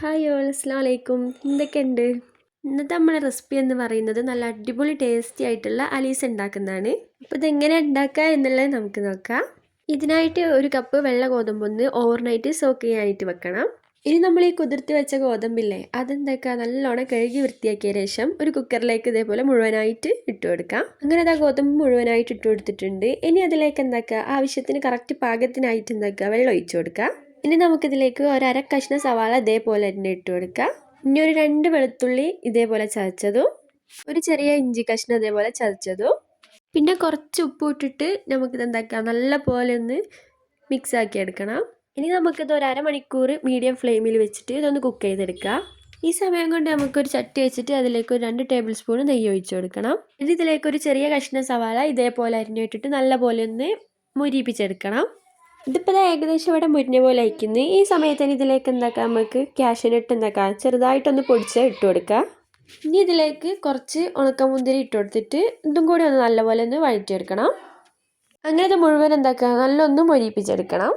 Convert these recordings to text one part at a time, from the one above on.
Hi all അസ്സലാമു അലൈക്കും. എന്തൊക്കെയുണ്ട്? ഇന്നത്തെ നമ്മുടെ റെസിപ്പി എന്ന് പറയുന്നത് നല്ല അടിപൊളി ടേസ്റ്റി ആയിട്ടുള്ള അലീസ ഉണ്ടാക്കുന്നതാണ്. അപ്പോൾ ഇതെങ്ങനെ ഉണ്ടാക്കുക എന്നുള്ളത് നമുക്ക് നോക്കാം. ഇതിനായിട്ട് ഒരു കപ്പ് വെള്ള ഗോതമ്പൊന്ന് ഓവർനൈറ്റ് സോക്ക് ചെയ്യാനായിട്ട് വെക്കണം. ഇനി നമ്മൾ ഈ കുതിർത്തി വെച്ച ഗോതമ്പില്ലേ അതെന്താക്കുക നല്ലോണം കഴുകി വൃത്തിയാക്കിയ ശേഷം ഒരു കുക്കറിലേക്ക് ഇതേപോലെ മുഴുവനായിട്ട് ഇട്ട് കൊടുക്കാം. അങ്ങനെ ആ ഗോതമ്പ് മുഴുവനായിട്ട് ഇട്ട് കൊടുത്തിട്ടുണ്ട്. ഇനി അതിലേക്ക് എന്താക്കുക ആവശ്യത്തിന് കറക്റ്റ് പാകത്തിനായിട്ട് എന്താക്കുക വെള്ളം ഒഴിച്ചു കൊടുക്കുക. ഇനി നമുക്കിതിലേക്ക് ഒരര കഷ്ണം സവാള ഇതേപോലെ തന്നെ ഇട്ട് കൊടുക്കാം. ഇനി ഒരു 2 വെളുത്തുള്ളി ഇതേപോലെ ചതച്ചതും ഒരു ചെറിയ ഇഞ്ചി കഷ്ണം ഇതേപോലെ ചതച്ചതും പിന്നെ കുറച്ച് ഉപ്പ് ഇട്ടിട്ട് നമുക്കിത് എന്താക്കാം നല്ല പോലെ ഒന്ന് മിക്സ് ആക്കി എടുക്കണം. ഇനി നമുക്കിത് ഒരു അരമണിക്കൂർ മീഡിയം ഫ്ലെയിമിൽ വെച്ചിട്ട് ഇതൊന്ന് കുക്ക് ചെയ്തെടുക്കാം. ഈ സമയം കൊണ്ട് നമുക്കൊരു ചട്ടി വെച്ചിട്ട് അതിലേക്ക് ഒരു 2 ടേബിൾ സ്പൂൺ നെയ്യ് ഒഴിച്ചു കൊടുക്കണം. ഇനി ഇതിലേക്ക് ഒരു ചെറിയ കഷ്ണം സവാള ഇതേപോലെ അരിഞ്ഞിട്ടിട്ട് നല്ല പോലെ ഒന്ന് മുരിപ്പിച്ചെടുക്കണം. ഇതിപ്പോൾ ഏകദേശം ഇവിടെ മുരിഞ്ഞ പോലെ അയക്കുന്നത്. ഈ സമയത്ത് തന്നെ ഇതിലേക്ക് എന്താക്കാം നമുക്ക് കാഷ്യൂനട്ട് എന്താക്കാം ചെറുതായിട്ടൊന്ന് പൊടിച്ച് ഇട്ട് കൊടുക്കുക. ഇനി ഇതിലേക്ക് കുറച്ച് ഉണക്കമുന്തിരി ഇട്ട് കൊടുത്തിട്ട് ഇതും കൂടി ഒന്ന് നല്ലപോലെ ഒന്ന് വഴറ്റിയെടുക്കണം. അങ്ങനെ ഇത് മുഴുവൻ എന്താക്കുക നല്ലൊന്ന് മൊരിപ്പിച്ചെടുക്കണം.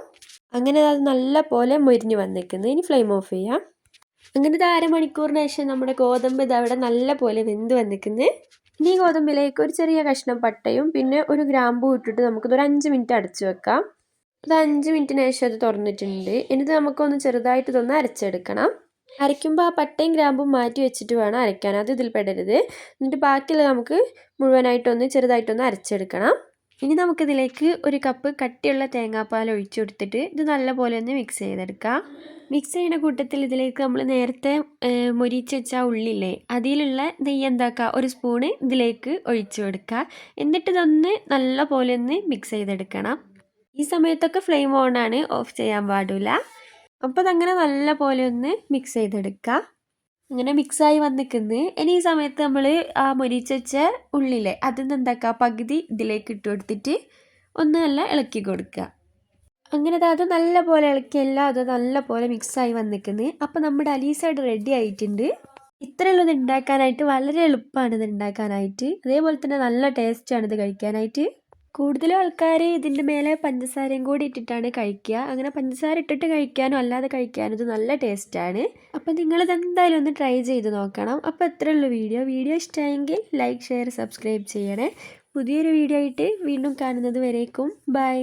അങ്ങനെ അത് നല്ല പോലെ മൊരിഞ്ഞ് വന്നിരിക്കുന്നത്. ഇനി ഫ്ലെയിം ഓഫ് ചെയ്യാം. അങ്ങനെ ഇത് അരമണിക്കൂറിന് ശേഷം നമ്മുടെ ഗോതമ്പ് ഇത് അവിടെ നല്ല പോലെ വെന്ത് വന്നിരിക്കുന്നത്. ഇനി ഗോതമ്പിലേക്ക് ഒരു ചെറിയ കഷ്ണം പട്ടയും പിന്നെ ഒരു ഗ്രാമ്പൂ ഇട്ടിട്ട് നമുക്കിതൊരു 5 മിനിറ്റ് അടച്ചു വെക്കാം. അത് 5 മിനിറ്റിന് ശേഷം അത് തുറന്നിട്ടുണ്ട്. എന്നിട്ട് നമുക്കൊന്ന് ചെറുതായിട്ട് ഇതൊന്ന് അരച്ചെടുക്കണം. അരയ്ക്കുമ്പോൾ ആ പട്ടയും ഗ്രാമ്പും മാറ്റി വെച്ചിട്ട് വേണം അരയ്ക്കാൻ, അത് ഇതിൽ പെടരുത്. എന്നിട്ട് ബാക്കിയുള്ള നമുക്ക് മുഴുവനായിട്ടൊന്ന് ചെറുതായിട്ടൊന്ന് അരച്ചെടുക്കണം. ഇനി നമുക്കിതിലേക്ക് ഒരു കപ്പ് കട്ടിയുള്ള തേങ്ങാപ്പാൽ ഒഴിച്ചു കൊടുത്തിട്ട് ഇത് നല്ലപോലെ ഒന്ന് മിക്സ് ചെയ്തെടുക്കാം. മിക്സ് ചെയ്യുന്ന കൂട്ടത്തിൽ ഇതിലേക്ക് നമ്മൾ നേരത്തെ മൊരിച്ച് വെച്ച ഉള്ളില്ലേ അതിലുള്ള നെയ്യ് എന്താക്കുക ഒരു സ്പൂണ് ഇതിലേക്ക് ഒഴിച്ചു കൊടുക്കുക. എന്നിട്ട് ഇതൊന്ന് നല്ല പോലെ ഒന്ന് മിക്സ് ചെയ്തെടുക്കണം. ഈ സമയത്തൊക്കെ ഫ്ലെയിം ഓൺ ആണ്, ഓഫ് ചെയ്യാൻ പാടില്ല. അപ്പോൾ അതങ്ങനെ നല്ല പോലെ ഒന്ന് മിക്സ് ചെയ്തെടുക്കുക. അങ്ങനെ മിക്സായി വന്നിരിക്കുന്നത്. ഇനി ഈ സമയത്ത് നമ്മൾ ആ മൊരിച്ച് വെച്ച ഉള്ളിലെ അതിന്ന് എന്താക്കുക പകുതി ഇതിലേക്ക് ഇട്ട് കൊടുത്തിട്ട് ഒന്ന് നല്ല ഇളക്കി കൊടുക്കുക. അങ്ങനെ അത് നല്ല പോലെ ഇളക്കിയെല്ലാം അത് നല്ല പോലെ മിക്സായി വന്നിരിക്കുന്നത്. അപ്പോൾ നമ്മുടെ അലീസ റെഡി ആയിട്ടുണ്ട്. ഇത്രയുള്ളത് ഉണ്ടാക്കാനായിട്ട് വളരെ എളുപ്പമാണ് ഇത് ഉണ്ടാക്കാനായിട്ട്. അതേപോലെ തന്നെ നല്ല ടേസ്റ്റാണ് ഇത് കഴിക്കാനായിട്ട്. കൂടുതലും ആൾക്കാർ ഇതിൻ്റെ മേലെ പഞ്ചസാരയും കൂടി ഇട്ടിട്ടാണ് കഴിക്കുക. അങ്ങനെ പഞ്ചസാര ഇട്ടിട്ട് കഴിക്കാനും അല്ലാതെ കഴിക്കാനും ഇത് നല്ല ടേസ്റ്റാണ്. അപ്പോൾ നിങ്ങളിത് എന്തായാലും ഒന്ന് ട്രൈ ചെയ്ത് നോക്കണം. അപ്പോൾ ഇത്രയുള്ളൂ വീഡിയോ ഇഷ്ടമായെങ്കിൽ ലൈക്ക് ഷെയർ സബ്സ്ക്രൈബ് ചെയ്യണേ. പുതിയൊരു വീഡിയോ ആയിട്ട് വീണ്ടും കാണുന്നത് വരേക്കും ബൈ.